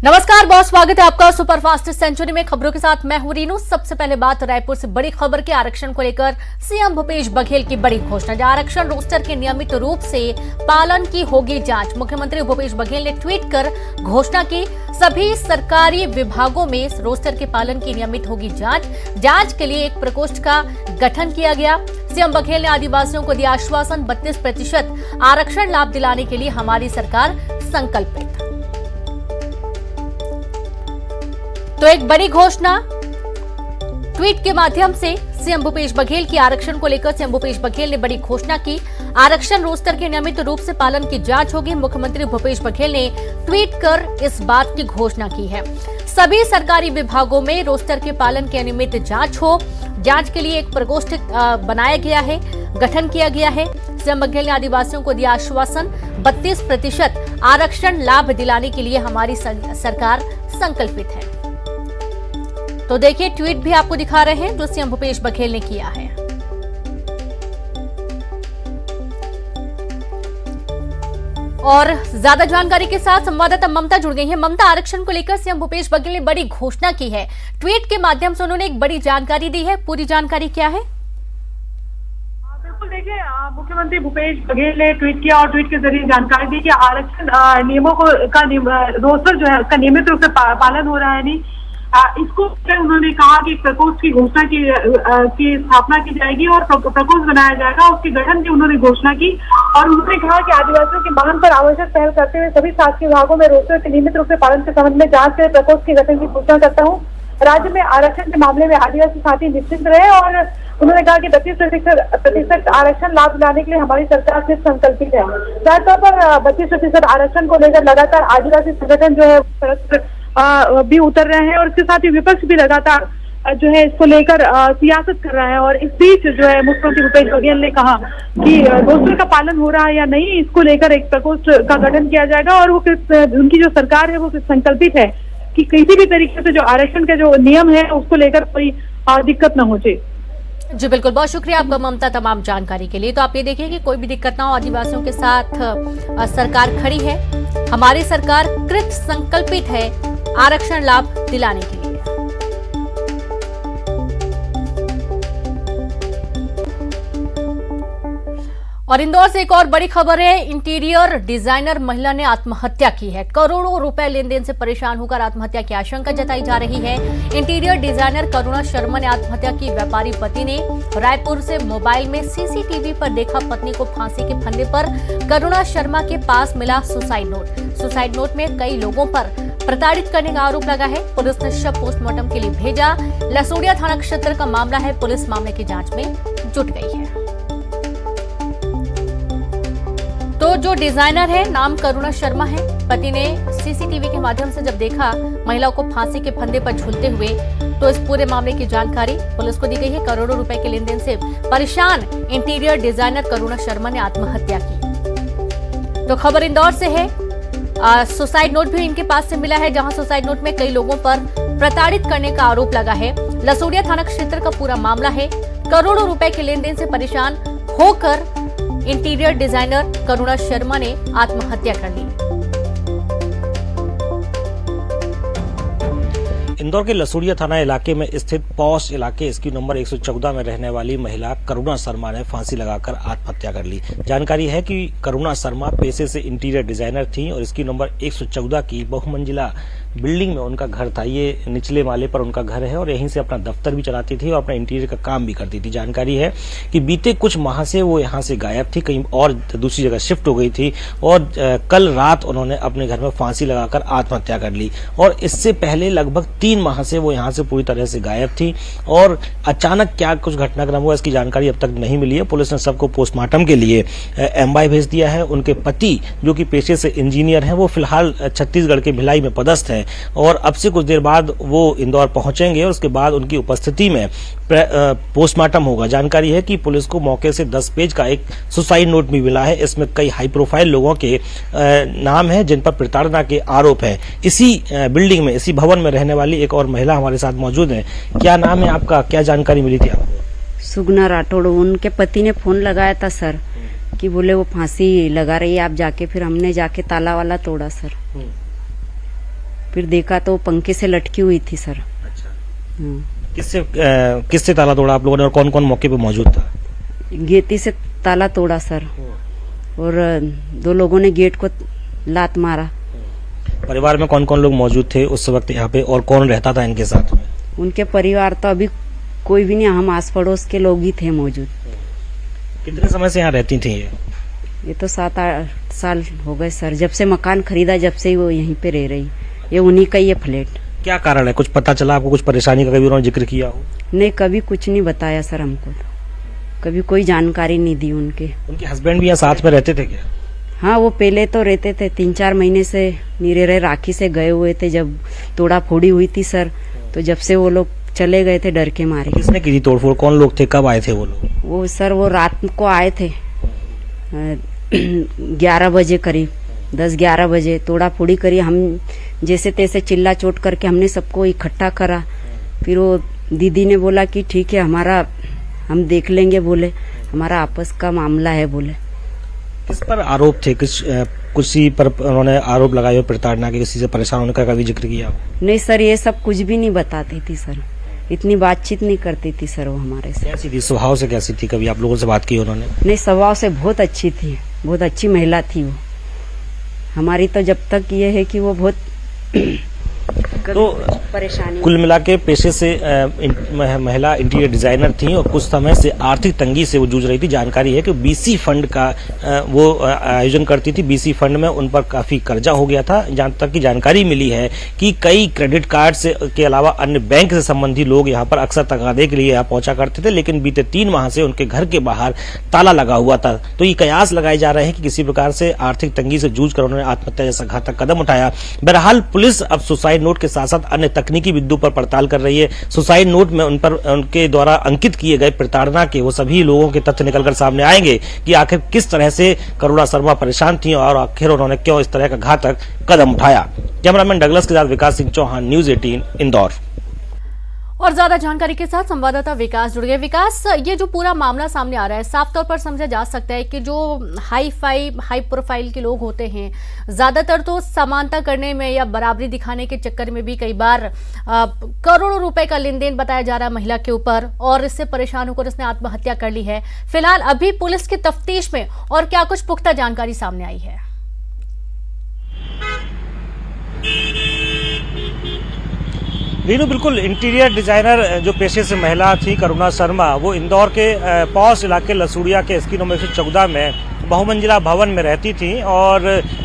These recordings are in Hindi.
नमस्कार, बहुत स्वागत है आपका सुपरफास्ट सेंचुरी में। खबरों के साथ मैं हूं रीनू। सबसे पहले बात रायपुर से बड़ी खबर के आरक्षण को लेकर सीएम भूपेश बघेल की बड़ी घोषणा। आरक्षण रोस्टर के नियमित रूप से पालन की होगी जांच। मुख्यमंत्री भूपेश बघेल ने ट्वीट कर घोषणा की, सभी सरकारी विभागों में रोस्टर के पालन की नियमित होगी जांच के लिए एक प्रकोष्ठ का गठन किया गया। सीएम बघेल ने आदिवासियों को दिया आश्वासन, 32% आरक्षण लाभ दिलाने के लिए हमारी सरकार संकल्पित। तो एक बड़ी घोषणा ट्वीट के माध्यम से सीएम भूपेश बघेल की। आरक्षण को लेकर सीएम भूपेश बघेल ने बड़ी घोषणा की। आरक्षण रोस्टर के नियमित रूप से पालन की जांच होगी। मुख्यमंत्री भूपेश बघेल ने ट्वीट कर इस बात की घोषणा की है। सभी सरकारी विभागों में रोस्टर के पालन की नियमित जांच हो। जांच के लिए एक प्रकोष्ठ बनाया गया है, गठन किया गया है। सीएम बघेल ने आदिवासियों को दिया आश्वासन, 32% आरक्षण लाभ दिलाने के लिए हमारी सरकार संकल्पित है। तो देखिए, ट्वीट भी आपको दिखा रहे हैं जो सीएम भूपेश बघेल ने किया है। और ज्यादा जानकारी के साथ संवाददाता ममता जुड़ गई है। ममता, आरक्षण को लेकर सीएम भूपेश बघेल ने बड़ी घोषणा की है। ट्वीट के माध्यम से उन्होंने एक बड़ी जानकारी दी है। पूरी जानकारी क्या है? बिल्कुल, देखिए, मुख्यमंत्री भूपेश बघेल ने ट्वीट किया और ट्वीट के जरिए जानकारी दी कि आरक्षण नियमों का रोस्टर जो है उसका नियमित रूप से पालन हो रहा है। नहीं, इसको उन्होंने कहा कि प्रकोष्ठ की घोषणा की स्थापना की जाएगी और प्रकोष्ठ बनाया जाएगा। उसके गठन की उन्होंने घोषणा की और उन्होंने कहा कि आदिवासियों की मांग पर आवश्यक पहल करते हुए सभी शासकीय विभागों में रोस्टर के नियमित रूप से पालन के संबंध में जांच के प्रकोष्ठ के गठन की घोषणा करता हूँ। राज्य में आरक्षण के मामले में आदिवासी साथी निश्चिंत रहे और उन्होंने कहा कि 32% आरक्षण लाभ दिलाने के लिए हमारी सरकार सिर्फ संकल्पित है। जाहिर तौर पर 32% आरक्षण को लेकर लगातार आदिवासी संगठन जो है सड़क भी उतर रहे हैं और इसके साथ ही विपक्ष भी लगातार जो है इसको लेकर सियासत कर रहा है। और इस बीच जो है मुख्यमंत्री भूपेश बघेल ने कहा कि रोस्टर का पालन हो रहा है या नहीं, इसको लेकर एक प्रकोष्ठ का गठन किया जाएगा और वो उनकी जो सरकार है वो संकल्पित है कि किसी भी तरीके से जो आरक्षण का जो नियम है उसको लेकर कोई दिक्कत न हो जाए। जी बिल्कुल, बहुत शुक्रिया आपका ममता तमाम जानकारी के लिए। तो आप ये देखिए कि कोई भी दिक्कत ना हो, आदिवासियों के साथ सरकार खड़ी है। हमारी सरकार कृत संकल्पित है आरक्षण लाभ दिलाने के लिए। और इंदौर से एक और बड़ी खबर है। इंटीरियर डिजाइनर महिला ने आत्महत्या की है। करोड़ों रुपए लेन देन से परेशान होकर आत्महत्या की आशंका जताई जा रही है। इंटीरियर डिजाइनर करुणा शर्मा ने आत्महत्या की। व्यापारी पति ने रायपुर से मोबाइल में सीसीटीवी पर देखा पत्नी को फांसी के फंदे पर। करुणा शर्मा के पास मिला सुसाइड नोट। सुसाइड नोट में कई लोगों पर प्रताड़ित करने का आरोप लगा है। पुलिस ने शव पोस्टमार्टम के लिए भेजा। लसोड़िया थाना क्षेत्र का मामला है। पुलिस मामले की जांच में जुट गई है। तो जो डिजाइनर है, नाम करुणा शर्मा है। पति ने सीसीटीवी के माध्यम से जब देखा महिला को फांसी के फंदे पर झूलते हुए, तो इस पूरे मामले की जानकारी पुलिस को दी गई है। करोड़ों रुपए के लेन देन से परेशान इंटीरियर डिजाइनर करुणा शर्मा ने आत्महत्या की। तो खबर इंदौर से है। सुसाइड नोट भी इनके पास से मिला है, जहां सुसाइड नोट में कई लोगों पर प्रताड़ित करने का आरोप लगा है। लसोड़िया थाना क्षेत्र का पूरा मामला है। करोड़ों रुपए के लेन देन से परेशान होकर इंटीरियर डिजाइनर करुणा शर्मा ने आत्महत्या कर ली। इंदौर के लसोड़िया थाना इलाके में स्थित पॉश इलाके SQ नंबर 114 में रहने वाली महिला करुणा शर्मा ने फांसी लगाकर आत्महत्या कर ली। जानकारी है कि करुणा शर्मा पेशे से इंटीरियर डिजाइनर थी और SQ नंबर 114 की बहुमंजिला बिल्डिंग में उनका घर था। ये निचले माले पर उनका घर है और यहीं से अपना दफ्तर भी चलाती थी और अपना इंटीरियर का काम भी करती थी। जानकारी है कि बीते कुछ माह से वो यहाँ से गायब थी, कहीं और दूसरी जगह शिफ्ट हो गई थी और कल रात उन्होंने अपने घर में फांसी लगाकर आत्महत्या कर ली। और इससे पहले लगभग 3 माह से वो यहाँ से पूरी तरह से गायब थी और अचानक क्या कुछ घटनाक्रम हुआ इसकी जानकारी अब तक नहीं मिली है। पुलिस ने सबको पोस्टमार्टम के लिए MY भेज दिया है। उनके पति जो कि पेशे से इंजीनियर हैं, वो फिलहाल छत्तीसगढ़ के भिलाई में पदस्थ है और अब से कुछ देर बाद वो इंदौर पहुंचेंगे और उसके बाद उनकी उपस्थिति में पोस्टमार्टम होगा। जानकारी है कि पुलिस को मौके से 10 पेज का एक सुसाइड नोट भी मिला है। इसमें कई हाई प्रोफाइल लोगों के नाम है जिन पर प्रताड़ना के आरोप है। इसी बिल्डिंग में, इसी भवन में रहने वाली एक और महिला हमारे साथ मौजूद है। क्या नाम है आपका, क्या जानकारी मिली थी आपको? सुगना राठौड़। उनके पति ने फोन लगाया था सर कि बोले वो फांसी लगा रही है, आप जाके, फिर हमने जाके ताला वाला तोड़ा सर। फिर देखा तो पंखे से लटकी हुई थी सर। अच्छा, हाँ। किससे ताला तोड़ा आप लोगों ने और कौन कौन मौके पे मौजूद था? गेती से ताला तोड़ा सर, और 2 लोगों ने गेट को लात मारा। परिवार में कौन कौन लोग मौजूद थे उस वक्त यहाँ पे और कौन रहता था इनके साथ में? उनके परिवार तो अभी कोई भी नहीं, हम आस पड़ोस के लोग ही थे मौजूद। कितने समय से यहाँ रहती थी ये तो 7-8 साल हो गए सर, जब से मकान खरीदा जब से ही वो यहीं पे रह रही। ये उन्हीं का ही है फ्लैट। क्या कारण है, कुछ पता चला आपको, कुछ परेशानी का कभी उन्होंने जिक्र किया हो? नहीं, कभी कुछ नहीं बताया सर हमको, कभी कोई जानकारी नहीं दी उनके। उनके हस्बैंड भी यहाँ साथ में रहते थे क्या? हाँ, वो पहले तो रहते थे, 3-4 महीने से नहीं रह रहे, राखी से गए हुए थे जब तोड़ा फोड़ी हुई थी सर, तो जब से वो लोग चले गए थे डर के मारे। किसने की थी तोड़फोड़, कौन लोग थे, कब आए थे वो लोग? वो सर वो रात को आए थे 11 बजे करीब, 10-11 बजे तोड़ा फोड़ी करी। हम जैसे तैसे चिल्ला चोट करके हमने सबको इकट्ठा करा। फिर वो दीदी ने बोला कि ठीक है, हम देख लेंगे, बोले हमारा आपस का मामला है बोले। किस पर आरोप थे, किसी पर उन्होंने आरोप लगाए प्रताड़ना के, किसी से परेशान होने का कभी जिक्र किया? नहीं सर, ये सब कुछ भी नहीं बताती थी सर, इतनी बातचीत नहीं करती थी सर वो हमारे से। कैसी थी स्वभाव से, कैसी थी, कभी आप लोगों से बात की उन्होंने? नहीं, स्वभाव से बहुत अच्छी थी, बहुत अच्छी महिला थी वो हमारी। तो जब तक ये है कि वो बहुत तो परेशानी। कुल मिला के पेशे से महिला इंटीरियर डिजाइनर थी और कुछ समय से आर्थिक तंगी से वो जूझ रही थी। जानकारी है कि बीसी फंड का वो आयोजन करती थी। बीसी फंड में उन पर काफी कर्जा हो गया था। जहां तक की जानकारी मिली है कि कई क्रेडिट कार्ड से के अलावा अन्य बैंक से संबंधी लोग यहाँ पर अक्सर तगादे के लिए यहाँ पहुंचा करते थे, लेकिन बीते 3 माह से उनके घर के बाहर ताला लगा हुआ था। तो ये कयास लगाए जा रहे हैं कि किसी प्रकार से आर्थिक तंगी से जूझ कर उन्होंने आत्महत्या जैसा घातक कदम उठाया। बहरहाल पुलिस अब सुसाइड नोट के साथ साथ अन्य तकनीकी बिंदु पर पड़ताल कर रही है। सुसाइड नोट में उन पर उनके द्वारा अंकित किए गए प्रताड़ना के वो सभी लोगों के तथ्य निकलकर सामने आएंगे कि आखिर किस तरह से करुणा शर्मा परेशान थी और आखिर उन्होंने क्यों इस तरह का घातक कदम उठाया। कैमरामैन डगलस के साथ विकास सिंह चौहान, न्यूज 18 इंदौर। और ज्यादा जानकारी के साथ संवाददाता विकास जुड़ गए। विकास, ये जो पूरा मामला सामने आ रहा है, साफ तौर पर समझा जा सकता है कि जो हाई प्रोफाइल के लोग होते हैं, ज्यादातर तो समानता करने में या बराबरी दिखाने के चक्कर में भी कई बार करोड़ों रुपए का लेन देन बताया जा रहा है महिला के ऊपर, और इससे परेशान होकर उसने आत्महत्या कर ली है। फिलहाल अभी पुलिस की तफ्तीश में और क्या कुछ पुख्ता जानकारी सामने आई है? रीनू, बिल्कुल इंटीरियर डिजाइनर जो पेशे से महिला थी करुणा शर्मा, वो इंदौर के पौष इलाके लसूड़िया के स्की नंबर 114 में बहुमंजिला भवन में रहती थी और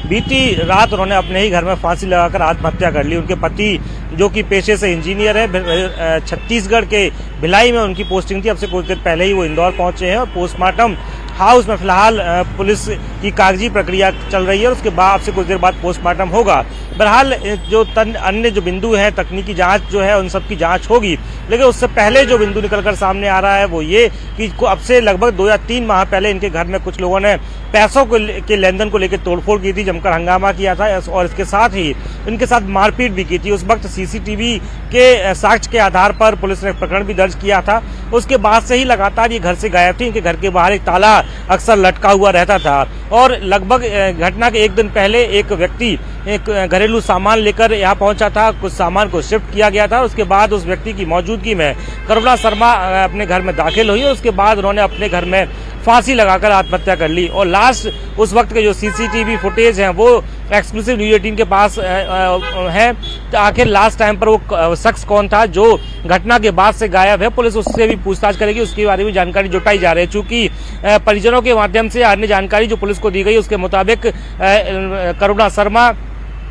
बीती रात उन्होंने अपने ही घर में फांसी लगाकर आत्महत्या कर ली। उनके पति जो कि पेशे से इंजीनियर है, छत्तीसगढ़ के भिलाई में उनकी पोस्टिंग थी। अब से कुछ देर पहले ही वो इंदौर पहुंचे हैं और पोस्टमार्टम हाउस में फिलहाल पुलिस की कागजी प्रक्रिया चल रही है। उसके बाद से कुछ देर बाद पोस्टमार्टम होगा। बहरहाल जो अन्य जो बिंदु है, तकनीकी जांच जो है, उन सब की जांच होगी, लेकिन उससे पहले जो बिंदु निकलकर सामने आ रहा है वो ये कि अब से लगभग 2 या 3 माह पहले इनके घर में कुछ लोगों ने पैसों के लेन देन को लेकर तोड़फोड़ की थी, जमकर हंगामा किया था और इसके साथ ही इनके साथ मारपीट भी की थी। उस वक्त सीसीटीवी के साक्ष्य के आधार पर पुलिस ने प्रकरण भी दर्ज किया था। उसके बाद से ही लगातार ये घर से गायब थी। इनके घर के बाहर एक ताला अक्सर लटका हुआ रहता था और लगभग घटना के 1 दिन पहले एक व्यक्ति एक घरेलू सामान लेकर यहाँ पहुंचा था। कुछ सामान को शिफ्ट किया गया था। उसके बाद उस व्यक्ति की मौजूदगी में करुणा शर्मा अपने घर में दाखिल हुई। उसके बाद उन्होंने अपने घर में फांसी लगाकर आत्महत्या कर ली और लास्ट उस वक्त के जो सीसीटीवी फुटेज हैं वो एक्सक्लूसिव न्यूज 18 के पास है। तो आखिर लास्ट टाइम पर वो शख्स कौन था जो घटना के बाद से गायब है, पुलिस उससे भी पूछताछ करेगी। उसके बारे में जानकारी जुटाई जा रही है। चूंकि परिजनों के माध्यम से अन्य जानकारी जो पुलिस को दी गई उसके मुताबिक करुणा शर्मा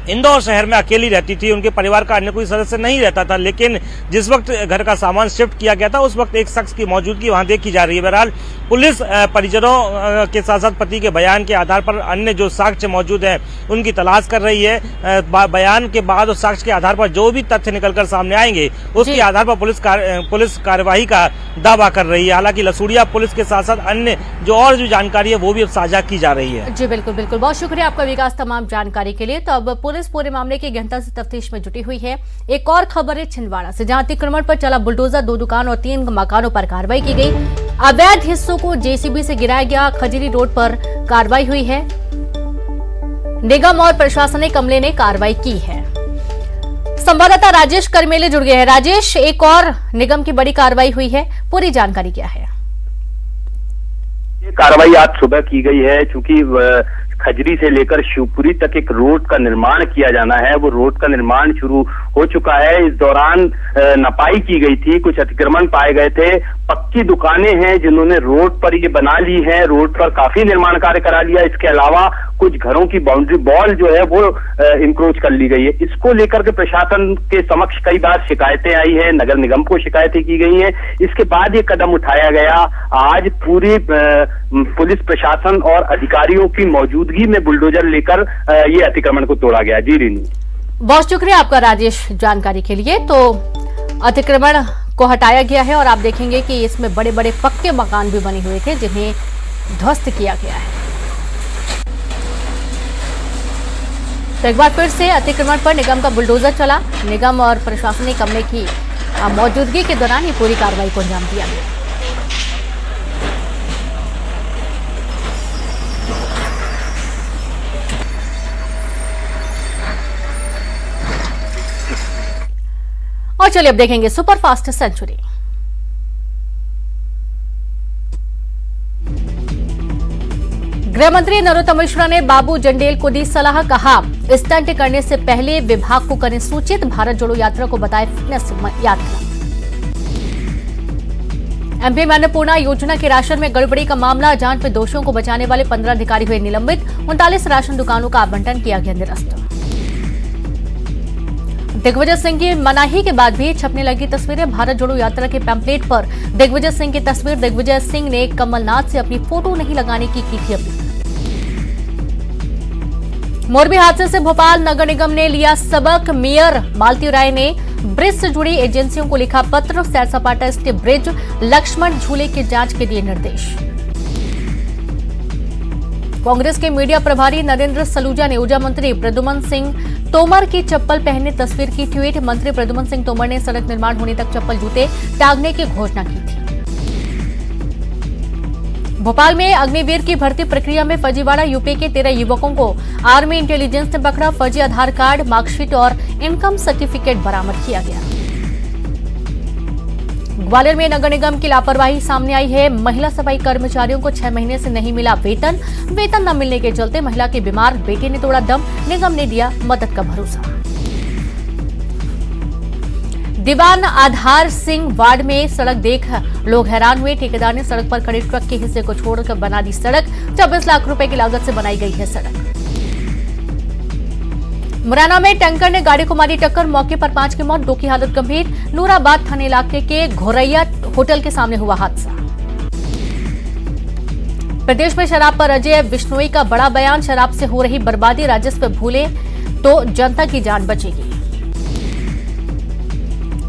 इंदौर शहर में अकेली रहती थी। उनके परिवार का अन्य कोई सदस्य नहीं रहता था, लेकिन जिस वक्त घर का सामान शिफ्ट किया गया था उस वक्त एक शख्स की मौजूदगी वहां देखी जा रही है। बहरहाल पुलिस परिजनों के साथ साथ पति के बयान के आधार पर अन्य जो साक्ष्य मौजूद हैं उनकी तलाश कर रही है। बयान के बाद उस साक्ष्य के आधार पर जो भी तथ्य निकलकर सामने आएंगे उसके आधार पर पुलिस कार्यवाही का दावा कर रही है। हालांकि लसूड़िया पुलिस के साथ साथ अन्य जो और जो जानकारी है वो भी अब साझा की जा रही है। जी बिल्कुल बिल्कुल, बहुत शुक्रिया आपका विकास तमाम जानकारी के लिए। तो अब पुलिस पूरे मामले की गहनता से तफ्तीश में जुटी हुई है। एक और खबर है छिंदवाड़ा से, जहां अतिक्रमण पर चला बुलडोजर, 2 दुकान और 3 मकानों पर कार्रवाई की गई। अवैध हिस्सों को जेसीबी से गिराया गया। खजरी रोड पर कार्रवाई हुई है। निगम और प्रशासनिक अमले ने कार्रवाई की है। संवाददाता राजेश करमेले जुड़ गए हैं। राजेश, एक और निगम की बड़ी कार्रवाई हुई है, पूरी जानकारी क्या है? ये कार्रवाई आज सुबह की गई है। चूंकि खजरी से लेकर शिवपुरी तक एक रोड का निर्माण किया जाना है, वो रोड का निर्माण शुरू हो चुका है। इस दौरान नपाई की गई थी, कुछ अतिक्रमण पाए गए थे। पक्की दुकानें हैं जिन्होंने रोड पर ये बना ली है, रोड पर काफी निर्माण कार्य करा लिया। इसके अलावा कुछ घरों की बाउंड्री वॉल जो है वो इंक्रोच कर ली गई है। इसको लेकर के प्रशासन के समक्ष कई बार शिकायतें आई है, नगर निगम को शिकायतें की गई हैं। इसके बाद ये कदम उठाया गया। आज पूरी पुलिस प्रशासन और अधिकारियों की मौजूदगी में बुलडोजर लेकर ये अतिक्रमण को तोड़ा गया। जी रीनू, बहुत शुक्रिया आपका राजेश जानकारी के लिए। तो अतिक्रमण को हटाया गया है और आप देखेंगे कि इसमें बड़े बड़े पक्के मकान भी बने हुए थे जिन्हें ध्वस्त किया गया है। तो एक बार फिर से अतिक्रमण पर निगम का बुलडोजर चला। निगम और प्रशासनिक अमले की मौजूदगी के दौरान ये पूरी कार्रवाई को अंजाम दिया गया। और चलिए अब देखेंगे सुपरफास्ट सेंचुरी। गृह मंत्री नरोत्तम मिश्रा ने बाबू जंडेल को दी सलाह, कहा स्टंट करने से पहले विभाग को करें सूचित, भारत जोड़ो यात्रा को बताए फिटनेस यात्रा। एमपी में अन्नपूर्णा योजना के राशन में गड़बड़ी का मामला, जांच में दोषियों को बचाने वाले 15 अधिकारी हुए निलंबित, 39 राशन दुकानों का आवंटन किया गया निरस्त। दिग्विजय सिंह की मनाही के बाद भी छपने लगी तस्वीरें, भारत जोड़ो यात्रा के पैम्पलेट पर दिग्विजय सिंह की तस्वीर। दिग्विजय सिंह ने कमलनाथ से अपनी फोटो नहीं लगाने की थी अपील। मोरबी हादसे से भोपाल नगर निगम ने लिया सबक, मेयर मालती राय ने ब्रिज से जुड़ी एजेंसियों को लिखा पत्र, सैर सपाटा स्टे ब्रिज, लक्ष्मण झूले की जांच के दिए निर्देश। कांग्रेस के मीडिया प्रभारी नरेंद्र सलूजा ने ऊर्जा मंत्री प्रद्युम्न सिंह तोमर की चप्पल पहने तस्वीर की ट्वीट। मंत्री प्रद्युम्न सिंह तोमर ने सड़क निर्माण होने तक चप्पल जूते त्यागने की घोषणा की थी। भोपाल में अग्निवीर की भर्ती प्रक्रिया में फर्जीवाड़ा, यूपी के 13 युवकों को आर्मी इंटेलिजेंस ने पकड़ा। फर्जी आधार कार्ड, मार्कशीट और इनकम सर्टिफिकेट बरामद किया गया। ग्वालियर में नगर निगम की लापरवाही सामने आई है। महिला सफाई कर्मचारियों को 6 महीने से नहीं मिला वेतन न मिलने के चलते महिला के बीमार बेटे ने तोड़ा दम, निगम ने दिया मदद का भरोसा। दीवान आधार सिंह वार्ड में सड़क देख लोग हैरान हुए। ठेकेदार ने सड़क पर खड़े ट्रक के हिस्से को छोड़कर बना दी सड़क। 24 लाख रुपए की लागत से बनाई गई है सड़क। मुरैना में टैंकर ने गाड़ी को मारी टक्कर, मौके पर 5 की मौत, 2 की हालत गंभीर। नूराबाद थाने इलाके के घोरैया होटल के सामने हुआ हादसा। प्रदेश में शराब पर अजय बिश्नोई का बड़ा बयान, शराब से हो रही बर्बादी, राजस्व भूले तो जनता की जान बचेगी।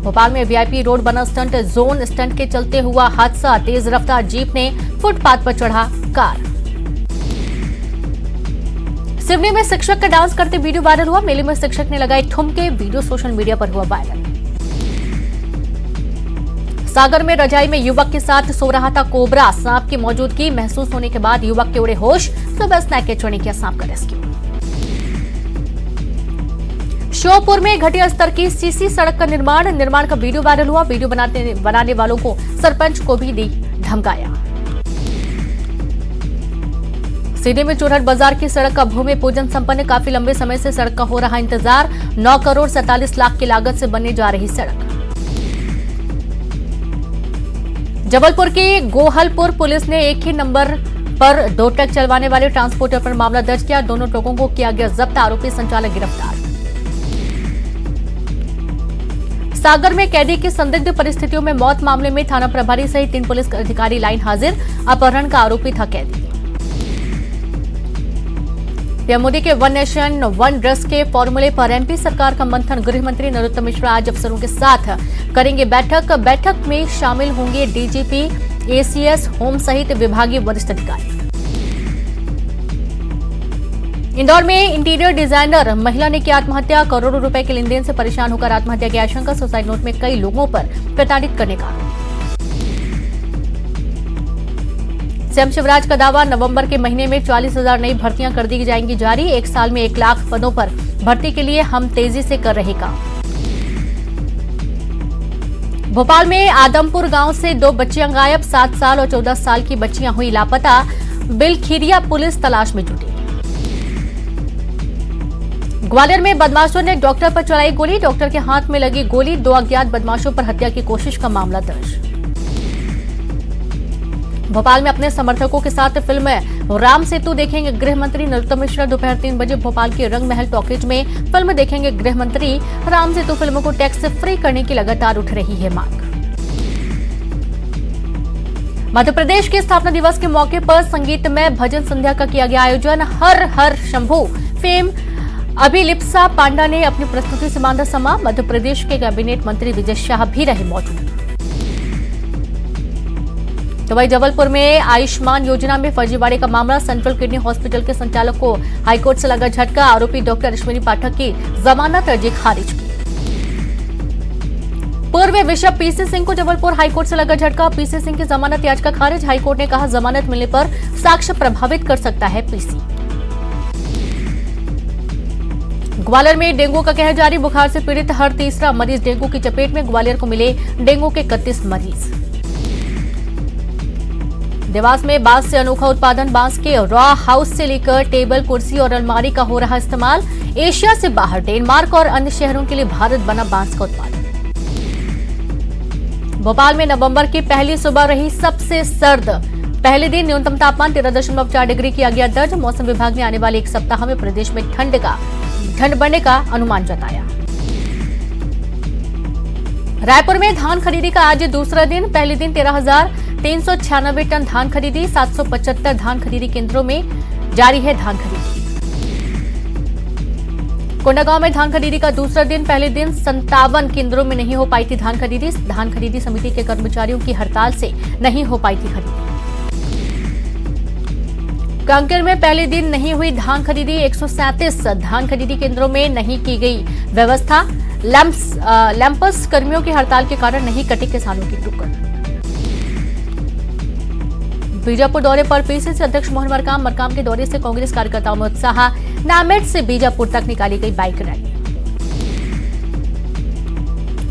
भोपाल में वीआईपी रोड बना स्टंट जोन, स्टंट के चलते हुआ हादसा, तेज रफ्तार जीप ने फुटपाथ पर चढ़ा कार। सिवनी में शिक्षक का डांस करते वीडियो वायरल हुआ। मेले में शिक्षक ने लगाए ठुमके, वीडियो सोशल मीडिया पर हुआ वायरल। सागर में रजाई में युवक के साथ सो रहा था कोबरा, सांप की मौजूदगी महसूस होने के बाद युवक के उड़े होश, सुबह स्नैक के चढ़ने किया सांप का रेस्क्यू। श्योपुर में घटिया स्तर की सीसी सड़क का निर्माण का वीडियो वायरल हुआ। वीडियो बनाने वालों को सरपंच को भी दी धमकाया। सीधी में चुरहट बाजार की सड़क का भूमि पूजन संपन्न, काफी लंबे समय से सड़क का हो रहा इंतजार। 9 करोड़ 47 लाख की लागत से बनने जा रही सड़क। जबलपुर की गोहलपुर पुलिस ने एक ही नंबर पर 2 ट्रक चलवाने वाले ट्रांसपोर्टर पर मामला दर्ज किया। दोनों ट्रकों को किया गया जब्त, आरोपी संचालक गिरफ्तार। सागर में कैदी की संदिग्ध परिस्थितियों में मौत मामले में थाना प्रभारी सहित 3 पुलिस अधिकारी लाइन हाजिर, अपहरण का आरोपी था कैदी। पीएम मोदी के 1 नेशन 1 ड्रेस के फॉर्मूले पर एमपी सरकार का मंथन, गृह मंत्री नरोत्तम मिश्रा आज अफसरों के साथ करेंगे बैठक में शामिल होंगे डीजीपी, एसीएस, होम सहित विभागीय वरिष्ठ अधिकारी। इंदौर में इंटीरियर डिजाइनर महिला ने की आत्महत्या, करोड़ों रुपए के लेन देन से परेशान होकर आत्महत्या की आशंका, सुसाइड नोट में कई लोगों पर प्रताड़ित करने का। सीएम शिवराज का दावा, नवंबर के महीने में 40,000 नई भर्तियां कर दी जाएंगी जारी। 1 साल में 1 लाख पदों पर भर्ती के लिए हम तेजी से कर रहे काम। भोपाल में आदमपुर गांव से 2 बच्चियां गायब, 7 साल और 14 साल की बच्चियां हुई लापता। बिलखीरिया पुलिस तलाश में जुटी। ग्वालियर में बदमाशों ने डॉक्टर पर चलाई गोली, डॉक्टर के हाथ में लगी गोली। 2 अज्ञात बदमाशों पर हत्या की कोशिश का मामला दर्ज। भोपाल में अपने समर्थकों के साथ फिल्म राम सेतु देखेंगे गृह मंत्री नरोत्तम मिश्रा। दोपहर 3 बजे भोपाल के रंग महल टॉकीज में फिल्म देखेंगे गृह मंत्री। राम सेतु फिल्म को टैक्स फ्री करने की लगातार उठ रही है मांग। मध्य प्रदेश के स्थापना दिवस के मौके पर संगीतमय भजन संध्या का किया गया आयोजन। हर हर शंभू फेम अभिलिप्सा पांडा ने अपनी प्रस्तुति से बांधा समा। मध्य प्रदेश के कैबिनेट मंत्री विजय शाह भी रहे मौजूद। तो वहीं जबलपुर में आयुष्मान योजना में फर्जीवाड़े का मामला। सेंट्रल किडनी हॉस्पिटल के संचालक को हाईकोर्ट से लगा झटका। आरोपी डॉक्टर अश्विनी पाठक की जमानत अर्जी खारिज की। पूर्व बिशप पीसी सिंह को जबलपुर हाईकोर्ट से लगा झटका। पीसी सिंह की जमानत याचिका खारिज। हाईकोर्ट ने कहा जमानत मिलने पर साक्ष्य प्रभावित कर सकता है पीसी। ग्वालियर में डेंगू का कहर जारी। बुखार से पीड़ित हर तीसरा मरीज डेंगू की चपेट में। ग्वालियर को मिले डेंगू के 31 मरीज। देवास में बांस से अनोखा उत्पादन। बांस के रॉ हाउस से लेकर टेबल, कुर्सी और अलमारी का हो रहा इस्तेमाल। एशिया से बाहर डेनमार्क और अन्य शहरों के लिए भारत बना बांस का उत्पादन। भोपाल में नवंबर की पहली सुबह रही सबसे सर्द। पहले दिन न्यूनतम तापमान 13.4 डिग्री किया गया दर्ज। मौसम विभाग ने आने वाले 1 सप्ताह में प्रदेश में ठंड बढ़ने का अनुमान जताया। रायपुर में धान खरीदी का आज दूसरा दिन। पहले दिन 13,396 टन धान खरीदी। 775 धान खरीदी केंद्रों में जारी है धान खरीदी। कोंडागांव में धान खरीदी का दूसरा दिन। पहले दिन 57 केंद्रों में नहीं हो पाई थी धान खरीदी। धान खरीदी समिति के कर्मचारियों की हड़ताल से नहीं हो पाई थी खरीदी। कांकेर में पहले दिन नहीं हुई धान खरीदी। 137 धान खरीदी केंद्रों में नहीं की गई व्यवस्था। लैंपस कर्मियों की हड़ताल के कारण नहीं कटी किसानों की टुकड़। बीजापुर दौरे पर पीसीसी अध्यक्ष मोहन मरकाम के दौरे से कांग्रेस कार्यकर्ताओं में उत्साह। नामेड से बीजापुर तक निकाली गई बाइक रैली।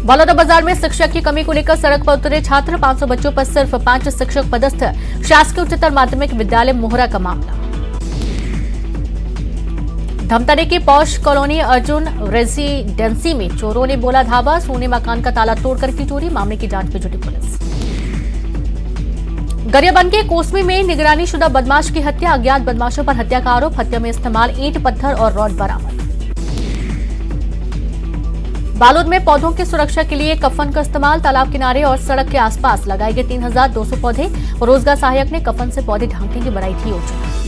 बलौदा बाजार में शिक्षक की कमी को लेकर सड़क पर उतरे छात्र। 500 बच्चों पर सिर्फ 5 शिक्षक पदस्थ। शासकीय उच्चतर माध्यमिक विद्यालय मोहरा का मामला। धमतरी की पौष कॉलोनी अर्जुन रेजिडेंसी में चोरों ने बोला धावा। सोने मकान का ताला तोड़कर की चोरी। मामले की जांच में जुटी पुलिस। गरियाबंद के कोसमी में निगरानीशुदा बदमाश की हत्या। अज्ञात बदमाशों पर हत्या का आरोप। हत्या में इस्तेमाल ईंट, पत्थर और रॉड बरामद। बालोद में पौधों की सुरक्षा के लिए कफन का इस्तेमाल। तालाब किनारे और सड़क के आसपास लगाए गए 3,200 पौधे। रोजगार सहायक ने कफन से पौधे ढांकने की बनाई थी योजना।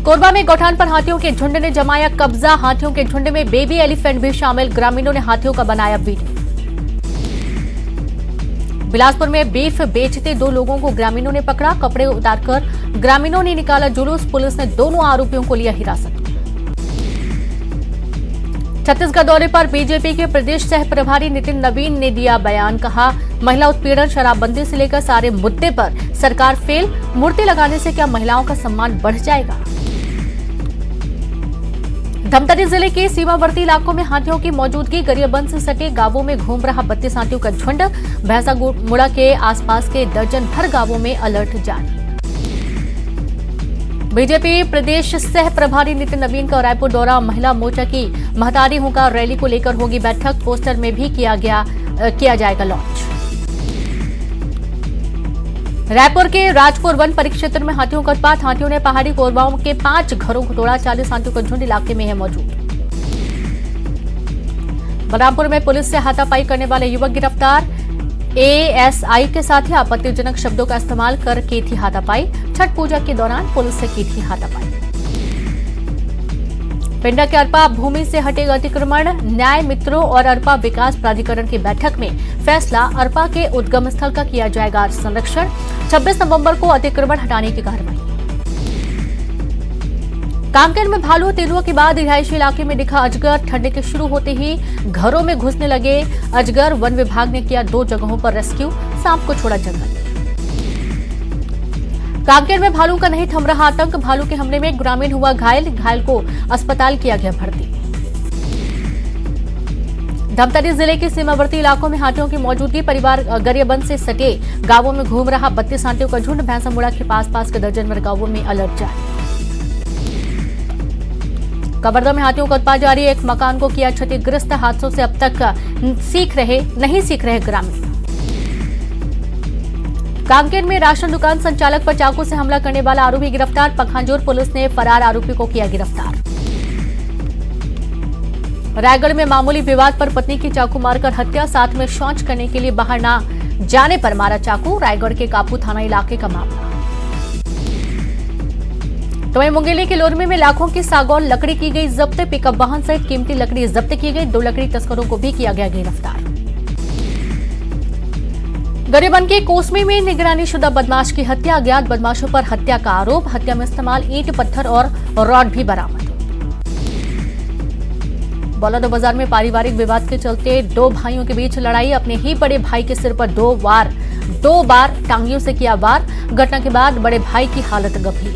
कोरबा में गौठान पर हाथियों के झुंड ने जमाया कब्जा। हाथियों के झुंड में बेबी एलिफेंट भी शामिल। ग्रामीणों ने हाथियों का बनाया वीडियो। बिलासपुर में बीफ बेचते 2 लोगों को ग्रामीणों ने पकड़ा। कपड़े उतारकर ग्रामीणों ने निकाला जुलूस। पुलिस ने दोनों आरोपियों को लिया हिरासत में। छत्तीसगढ़ दौरे पर बीजेपी के प्रदेश सह प्रभारी नितिन नवीन ने दिया बयान। कहा महिला उत्पीड़न, शराबबंदी से लेकर सारे मुद्दे पर सरकार फेल। मूर्ति लगाने से क्या महिलाओं का सम्मान बढ़ जाएगा? धमतरी जिले के सीमावर्ती इलाकों में हाथियों की मौजूदगी। गरियाबंद से सटे गांवों में घूम रहा 32 हाथियों का झुंड। भैंसामुड़ा के आसपास के दर्जन भर गांवों में अलर्ट जारी। बीजेपी प्रदेश सह प्रभारी नितिन नवीन का रायपुर दौरा। महिला मोर्चा की महतारी होकर रैली को लेकर होगी बैठक। पोस्टर में भी किया जाएगा लॉन्च। रायपुर के राजपुर वन परिक्षेत्र में हाथियों का उत्पात। हाथियों ने पहाड़ी कोरबाओं के 5 घरों को तोड़ा। 40 हाथियों का झुंड इलाके में है मौजूद। बलरामपुर में पुलिस से हाथापाई करने वाले युवक गिरफ्तार। एएसआई के साथ ही आपत्तिजनक शब्दों का इस्तेमाल कर की थी हाथापाई। छठ पूजा के दौरान पुलिस से की थी हाथापाई। पिंडा के अरपा भूमि से हटेगा अतिक्रमण। न्याय मित्रों और अरपा विकास प्राधिकरण की बैठक में फैसला। अरपा के उद्गम स्थल का किया जाएगा संरक्षण। 26 नवंबर को अतिक्रमण हटाने की कार्रवाई। कांकेर में भालू तेंदुआ के बाद रिहायशी इलाके में दिखा अजगर। ठंड के शुरू होते ही घरों में घुसने लगे अजगर। वन विभाग ने किया 2 जगहों पर रेस्क्यू। सांप को छोड़ा जंगल। कांकेर में भालू का नहीं थम रहा आतंक। भालू के हमले में ग्रामीण हुआ घायल। घायल को अस्पताल किया गया भर्ती। धमतरी जिले के सीमावर्ती इलाकों में हाथियों की मौजूदगी। परिवार गरियाबंद से सटे गांवों में घूम रहा 32 हाथियों का झुंड। भैंसामुड़ा के पास के दर्जनभर गांवों में अलर्ट जारी। कवर्धा में हाथियों का उत्पात जारी। एक मकान को किया क्षतिग्रस्त। हादसों से अब तक नहीं सीख रहे ग्रामीण। कांकेर में राशन दुकान संचालक पर चाकू से हमला करने वाला आरोपी गिरफ्तार। पखांजूर पुलिस ने फरार आरोपी को किया गिरफ्तार। रायगढ़ में मामूली विवाद पर पत्नी की चाकू मारकर हत्या। साथ में शौच करने के लिए बाहर ना जाने पर मारा चाकू। रायगढ़ के कापू थाना इलाके का मामला। तो वहीं मुंगेली के लोरमी में लाखों की सागौन लकड़ी की गई जब्त। पिकअप वाहन सहित कीमती लकड़ी जब्त की गई। 2 लकड़ी तस्करों को भी किया गया गिरफ्तार। गरियाबंद के कोसमी में निगरानी शुदा बदमाश की हत्या। अज्ञात बदमाशों पर हत्या का आरोप। हत्या में इस्तेमाल ईंट, पत्थर और रॉड भी बरामद। बलौदा बाजार में पारिवारिक विवाद के चलते 2 भाइयों के बीच लड़ाई। अपने ही बड़े भाई के सिर पर 2 बार टांगियों से किया वार। घटना के बाद बड़े भाई की हालत गंभीर।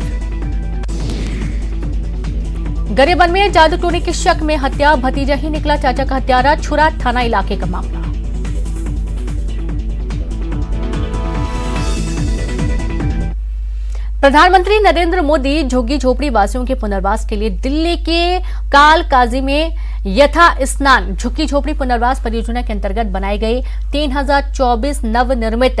गरियाबंद में जादू टोने के शक में हत्या। भतीजा ही निकला चाचा का हत्यारा। छुरा थाना इलाके का मामला। प्रधानमंत्री नरेंद्र मोदी झुग्गी झोपड़ी वासियों के पुनर्वास के लिए दिल्ली के कालकाजी में यथा स्नान झुग्गी झोपड़ी पुनर्वास परियोजना के अंतर्गत बनाए गए 3024 नवनिर्मित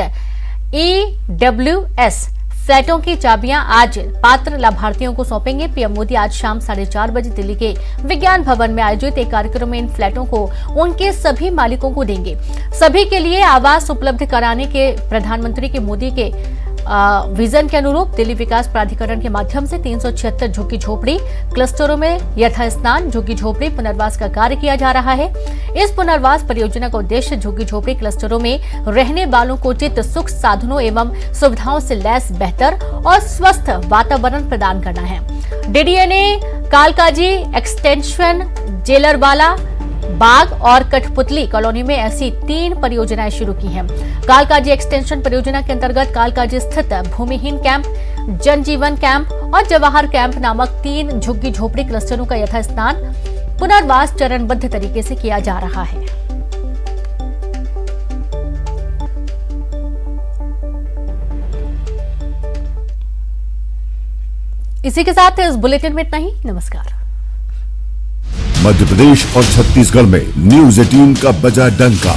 EWS फ्लैटों की चाबियां आज पात्र लाभार्थियों को सौंपेंगे। पीएम मोदी आज शाम 4:30 बजे दिल्ली के विज्ञान भवन में आयोजित एक कार्यक्रम में इन फ्लैटों को उनके सभी मालिकों को देंगे। सभी के लिए आवास उपलब्ध कराने के प्रधानमंत्री के मोदी के विजन के अनुरूप दिल्ली विकास प्राधिकरण के माध्यम से 376 झुग्गी झोपड़ी क्लस्टरों में यथा स्नान झुग्गी झोपड़ी पुनर्वास का कार्य किया जा रहा है। इस पुनर्वास परियोजना का उद्देश्य झुग्गी झोपड़ी क्लस्टरों में रहने वालों को उचित सुख साधनों एवं सुविधाओं से लैस बेहतर और स्वस्थ वातावरण प्रदान करना है। DDA ने कालकाजी एक्सटेंशन, जेलरवाला बाग और कठपुतली कॉलोनी में ऐसी 3 परियोजनाएं शुरू की हैं। कालकाजी एक्सटेंशन परियोजना के अंतर्गत कालकाजी स्थित भूमिहीन कैंप, जनजीवन कैंप और जवाहर कैंप नामक 3 झुग्गी झोपड़ी क्लस्टरों का यथास्थान पुनर्वास चरणबद्ध तरीके से किया जा रहा है। इसी के साथ इस बुलेटिन में इतना ही। नमस्कार। मध्य प्रदेश और छत्तीसगढ़ में न्यूज़ 18 का बजा डंका।